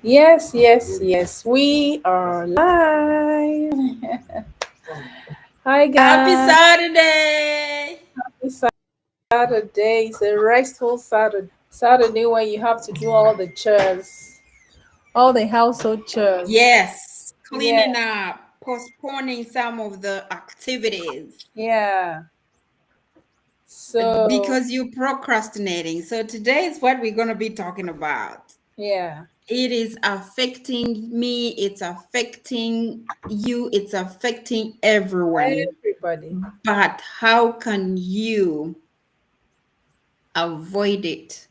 Yes, yes, yes. We are live. Hi, Happy guys. Saturday! Happy Saturday. It's a restful Saturday. Saturday when you have to do all the chores, all the household chores. Yes, Yeah, cleaning up, postponing some of the activities yeah. So, because you're procrastinating. So, today is what we're going to be talking about. yeah, It is affecting me, it's affecting you, it's affecting everyone. everybody. But how can you avoid it?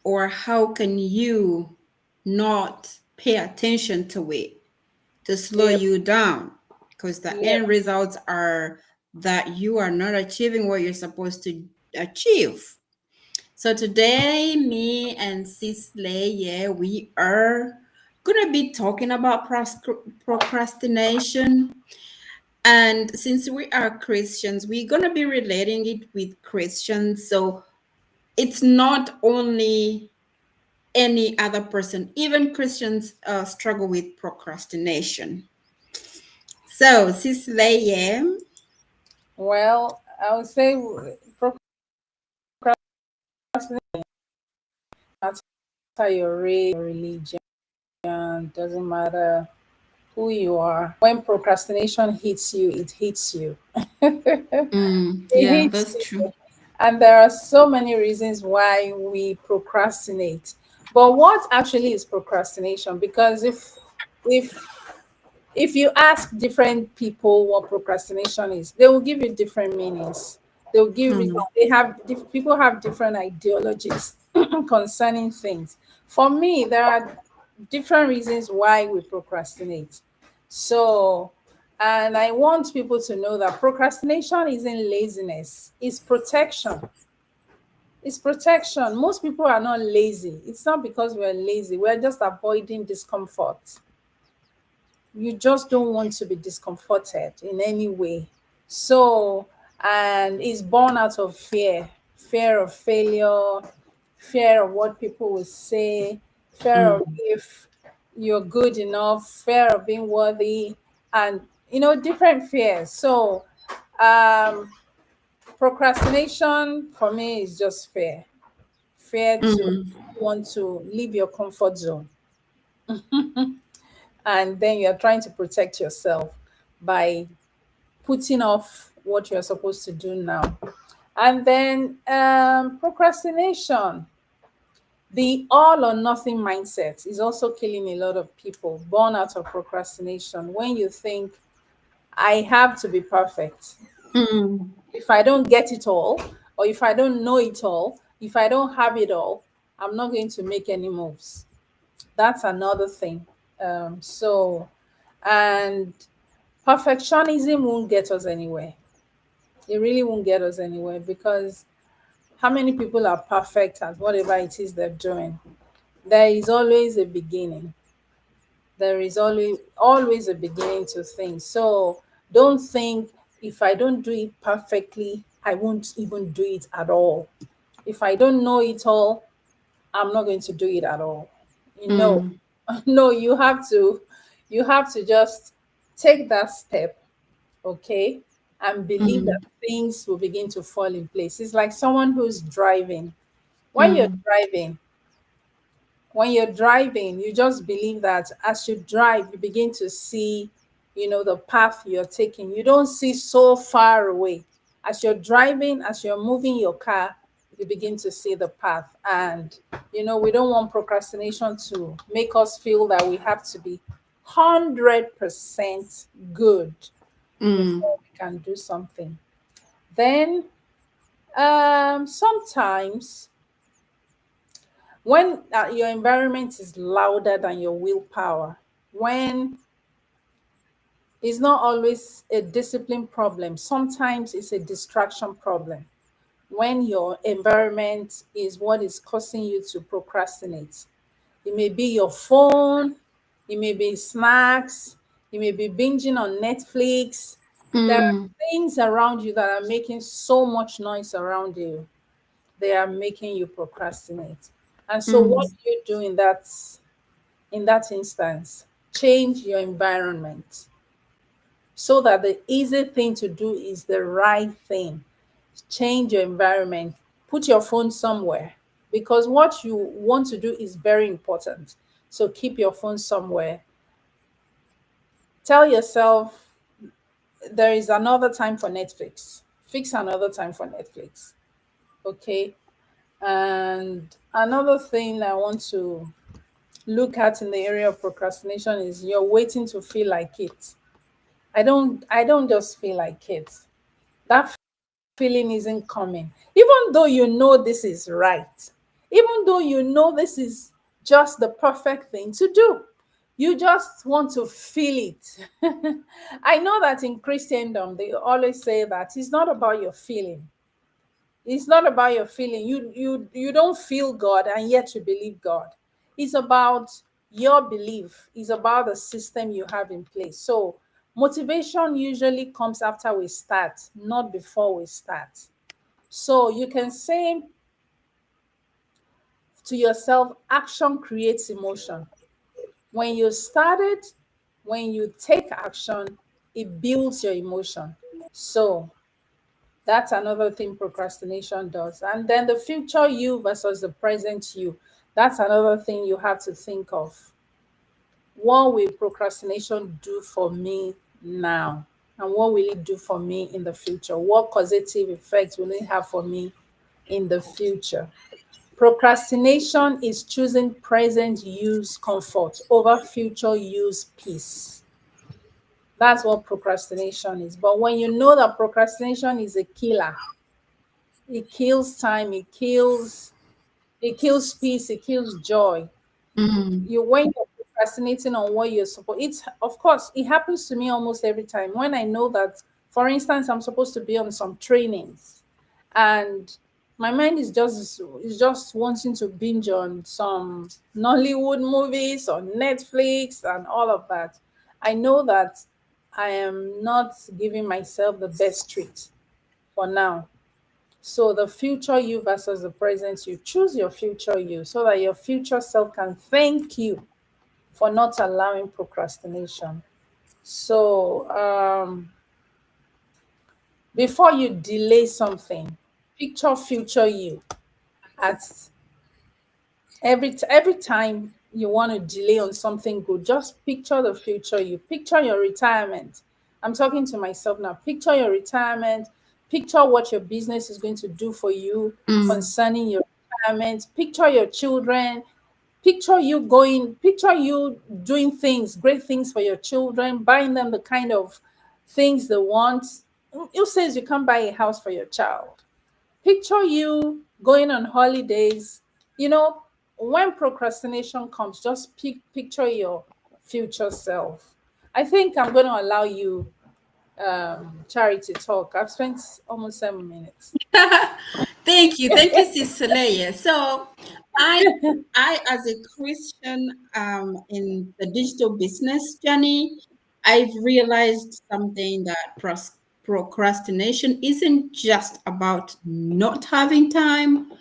Or how can you not pay attention to it to slow Yep, you down? Because the yep. end results are that you are not achieving what you're supposed to achieve. So today, me and Sisley, yeah, we are gonna be talking about procrastination. And since we are Christians, we're gonna be relating it with Christians. So it's not only any other person. Even Christians struggle with procrastination. So, Sisley, yeah. Well, I would say procrastination, no matter your race, your religion, doesn't matter who you are. When procrastination hits you, it hits you. It Yeah, hits that's you. true. And there are so many reasons why we procrastinate. But what actually is procrastination? Because if if you ask different people what procrastination is, they will give you different meanings. They'll give you, Mm, people have different ideologies concerning things. For me, there are different reasons why we procrastinate. So, and I want people to know that procrastination isn't laziness, it's protection. It's protection. Most people are not lazy. It's not because we're lazy, we're just avoiding discomfort. You just don't want to be discomforted in any way. So, and it's born out of fear, fear of failure, fear of what people will say, fear of mm, if you're good enough, fear of being worthy, and different fears. So, um, procrastination for me is just fear to mm, want to leave your comfort zone, and then you're trying to protect yourself by putting off what you're supposed to do now. And then procrastination, the all or nothing mindset is also killing a lot of people, born out of procrastination. When you think, I have to be perfect. mm, If I don't get it all, or if I don't know it all, if I don't have it all, I'm not going to make any moves. That's another thing. And perfectionism won't get us anywhere. It really won't get us anywhere because how many people are perfect at whatever it is they're doing? There is always a beginning. There is always a beginning to things. So don't think, if I don't do it perfectly, I won't even do it at all. If I don't know it all, I'm not going to do it at all. No, mm, no, you have to just take that step, okay, and believe that mm, things will begin to fall in place. It's like someone who's driving. When you're mm, driving, when you're driving, you just believe that as you drive, you begin to see, the path you're taking. You don't see so far away. As you're driving, as you're moving your car, you begin to see the path. And, we don't want procrastination to make us feel that we have to be 100% good mm, before we can do something. Then, sometimes when your environment is louder than your willpower, when it's not always a discipline problem, sometimes it's a distraction problem. When your environment is what is causing you to procrastinate, it may be your phone, it may be snacks, it may be binging on Netflix. There are mm, things around you that are making so much noise around you, they are making you procrastinate. And so, what mm, do you do in that? in that instance, change your environment so that the easy thing to do is the right thing. Change your environment, put your phone somewhere because what you want to do is very important. So keep your phone somewhere. Tell yourself there is another time for Netflix. Fix another time for Netflix. Okay. And another thing I want to look at in the area of procrastination is you're waiting to feel like it. I don't just feel like it. That feeling isn't coming. Even though you know this is right. Even though you know this is just the perfect thing to do. You just want to feel it. I know that in Christendom they always say that it's not about your feeling. It's not about your feeling. You don't feel God and yet you believe God. It's about your belief. It's about the system you have in place. So motivation usually comes after we start, not before we start. So you can say to yourself, action creates emotion. When you started, when you take action, it builds your emotion. So that's another thing procrastination does. And then the future you versus the present you. That's another thing you have to think of. What will procrastination do for me now? And what will it do for me in the future? What positive effects will it have for me in the future? Procrastination is choosing present use comfort over future use peace. That's what procrastination is. But when you know that procrastination is a killer, it kills time, it kills peace, it kills joy. Mm. You when you're procrastinating on what you're supposed, it's of course it happens to me almost every time when I know that, for instance, I'm supposed to be on some trainings and my mind is just wanting to binge on some Nollywood movies on Netflix and all of that. I know that I am not giving myself the best treat for now. So the future you versus the present you. Choose your future you so that your future self can thank you for not allowing procrastination. So before you delay something, picture future you at every time you want to delay on something good. Just picture the future you. Picture your retirement. I'm talking to myself now. Picture your retirement. Picture what your business is going to do for you Mm. concerning your retirement. Picture your children. Picture you doing things, great things for your children, buying them the kind of things they want. Who says you can't buy a house for your child? Picture you going on holidays. You know, when procrastination comes, just picture your future self. I think I'm going to allow you, Charity, talk. I've spent almost 7 minutes. Thank you, Cecilia. So, I, I as a Christian, in the digital business journey, I've realized something that procrastination isn't just about not having time,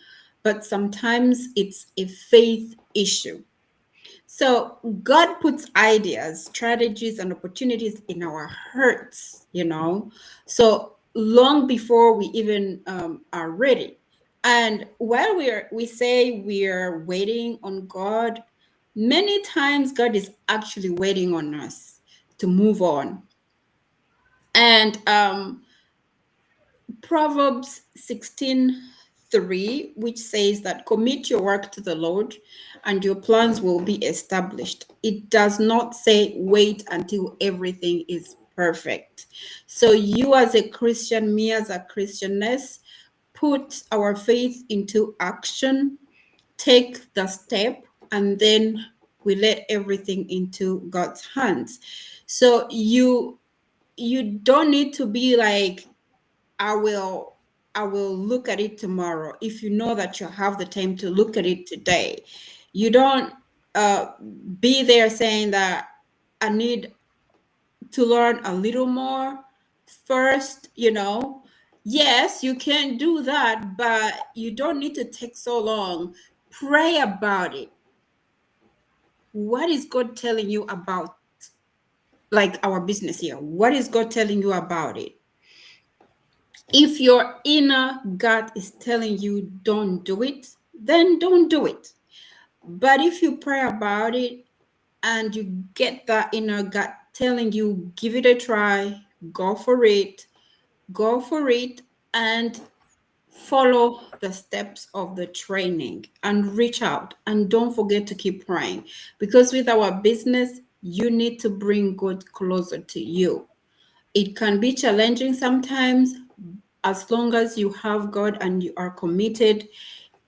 but sometimes it's a faith issue. So God puts ideas, strategies, and opportunities in our hearts, So long before we even are ready. And while we say we are waiting on God, many times God is actually waiting on us to move on. And Proverbs 16:3, which says that commit your work to the Lord and your plans will be established. It does not say wait until everything is perfect. So, you as a Christian, me as a Christianess, put our faith into action, take the step, and then we let everything into God's hands. So, you don't need to be like, I will I will look at it tomorrow. If you know that you have the time to look at it today, you don't uh, be there saying that I need to learn a little more first. Yes, you can do that, but you don't need to take so long. Pray about it. what is God telling you about, like, our business here? What is God telling you about it? If your inner gut is telling you don't do it, then don't do it. But if you pray about it and you get that inner gut telling you, give it a try, go for it, go for it, and follow the steps of the training and reach out. And don't forget to keep praying, because with our business, you need to bring God closer to you. It can be challenging sometimes. As long as you have God and you are committed,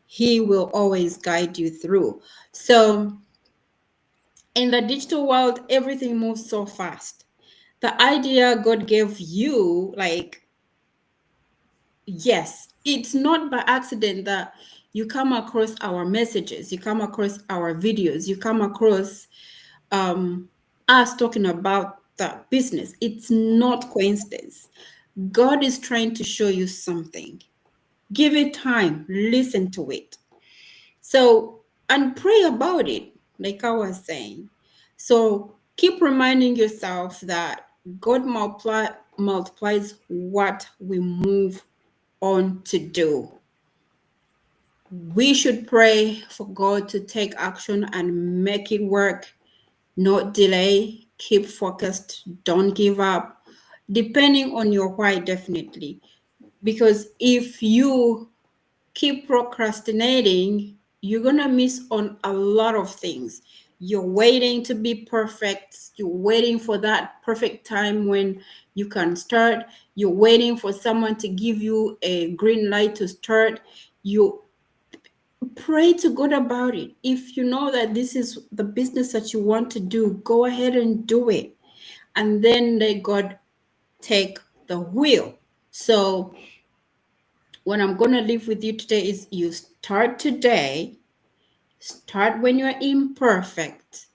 He will always guide you through. So, in the digital world, everything moves so fast. The idea God gave you, like, yes, it's not by accident that you come across our messages, you come across our videos, you come across um, us talking about the business. It's not coincidence. God is trying to show you something. Give it time, listen to it. So, and pray about it, like I was saying. So, keep reminding yourself that God multiplies what we move on to do. We should pray for God to take action and make it work, not delay. Keep focused, don't give up. Depending on your why, definitely. Because if you keep procrastinating, you're gonna miss on a lot of things. You're waiting to be perfect. You're waiting for that perfect time when you can start. You're waiting for someone to give you a green light to start. You pray to God about it. If you know that this is the business that you want to do, go ahead and do it. And then let God take the wheel. So, what I'm going to leave with you today is, you start today, start when you're imperfect.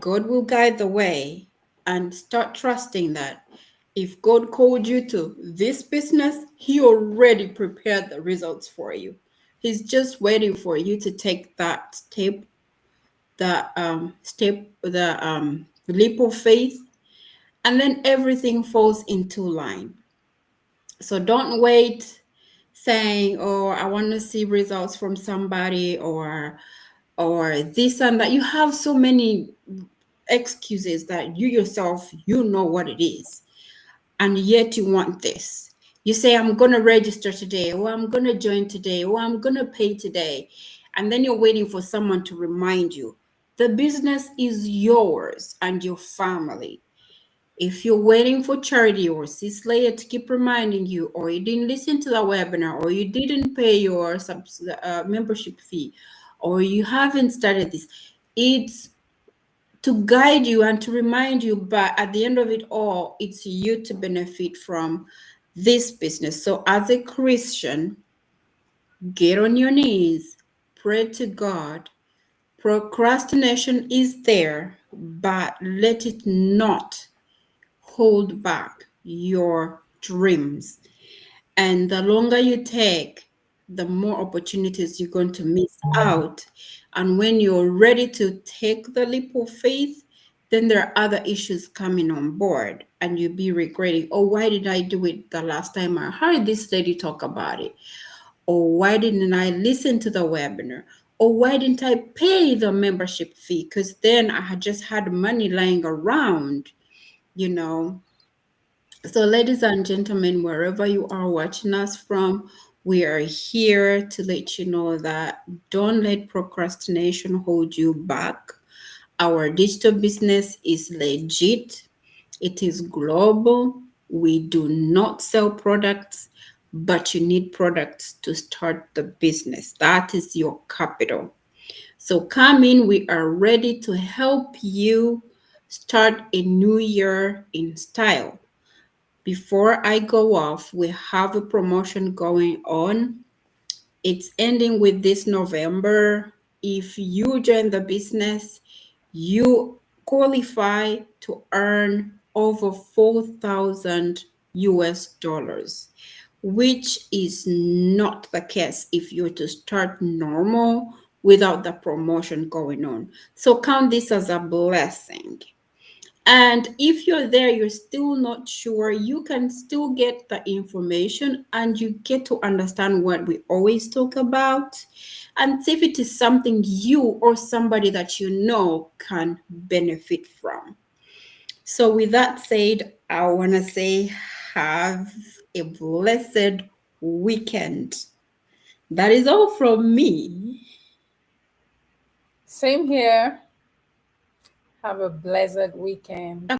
God will guide the way, and start trusting that if God called you to this business, He already prepared the results for you. He's just waiting for you to take that the leap of faith, and then everything falls into line. So don't wait saying, "Oh, I want to see results from somebody," or this and that. You have so many excuses that you yourself, you know what it is, and yet you want this. You say, "I'm going to register today," or "I'm going to join today," or "I'm going to pay today." And then you're waiting for someone to remind you. The business is yours and your family. If you're waiting for Charity or Sis Leia to keep reminding you, or you didn't listen to the webinar, or you didn't pay your membership fee, or you haven't started this, it's to guide you and to remind you. But at the end of it all, it's you to benefit from this business. So, as a Christian, get on your knees, pray to God. Procrastination is there, but let it not hold back your dreams. And the longer you take, the more opportunities you're going to miss out. And when you're ready to take the leap of faith, then there are other issues coming on board, and you'll be regretting, "Oh, why did I do it the last time I heard this lady talk about it? Or why didn't I listen to the webinar? Or why didn't I pay the membership fee? Because then I had just had money lying around, you know." So, ladies and gentlemen, wherever you are watching us from, we are here to let you know that don't let procrastination hold you back. Our digital business is legit, it is global. We do not sell products, but you need products to start the business. That is your capital. So, come in, we are ready to help you start a new year in style. Before I go off, we have a promotion going on. It's ending with this November. If you join the business, you qualify to earn over 4,000 US dollars, which is not the case if you're to start normal without the promotion going on. So count this as a blessing. And if you're there, you're still not sure, you can still get the information and you get to understand what we always talk about and see if it is something you or somebody that you know can benefit from. So, with that said, I want to say have a blessed weekend. That is all from me. Same here. Have a blessed weekend.